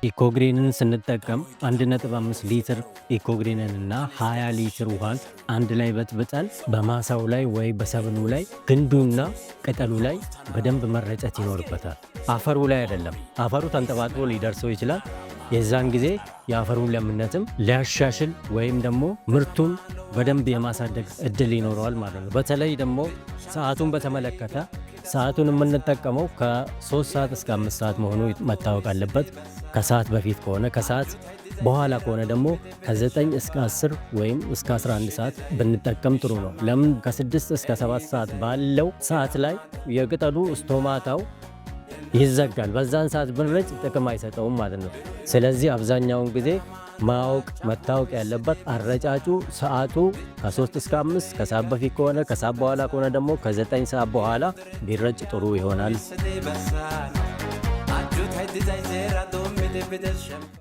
ኢኮግሪንን ስንጠቀም 1.5 ሊትር ኢኮግሪንን እና 20 ሊትር ውሃን አንድ ላይ በጥብጠን በማሳው ላይ ወይ በሰብሉ ላይ ግንዱና ቅጠሉ ላይ በደንብ መረጨት ይኖርበታል። አፈሩ ላይ አይደለም። አፈሩ ተንጠባጥቦ ሊደርሰው ይችላል። የዛን ጊዜ የአፈሩን ለምነትም ሊያሻሽል ወይም ደግሞ ምርቱን በደንብ የማሳደግ እድል ይኖረዋል ማለት ነው። በተለይ ደግሞ ሰዓቱን በተመለከተ ሰዓቱን የምንጠቀመው ከ3 ሰዓት እስከ 5 ሰዓት መሆኑ መታወቅ አለበት። ከሰዓት በፊት ከሆነ ከሰዓት በኋላ ከሆነ ደግሞ ከ9 እስከ 10 ወይም እስከ 11 ሰዓት ብንጠቀም ጥሩ ነው። ለምን ከ6 እስከ 7 ሰዓት ባለው ሰዓት ላይ የቅጠሉ ስቶማታው ይዘጋል። በዛን ሰዓት ብንረጭ ጥቅም አይሰጠውም ማለት ነው። ስለዚህ አብዛኛውን ጊዜ መታወቅ ያለበት አረጫጩ ሰዓቱ ከ3 እስከ 5 ከሰዓት በፊት ከሆነ ከሰዓት በኋላ ከሆነ ደግሞ ከ9 ሰዓት በኋላ ቢረጭ ጥሩ ይሆናል።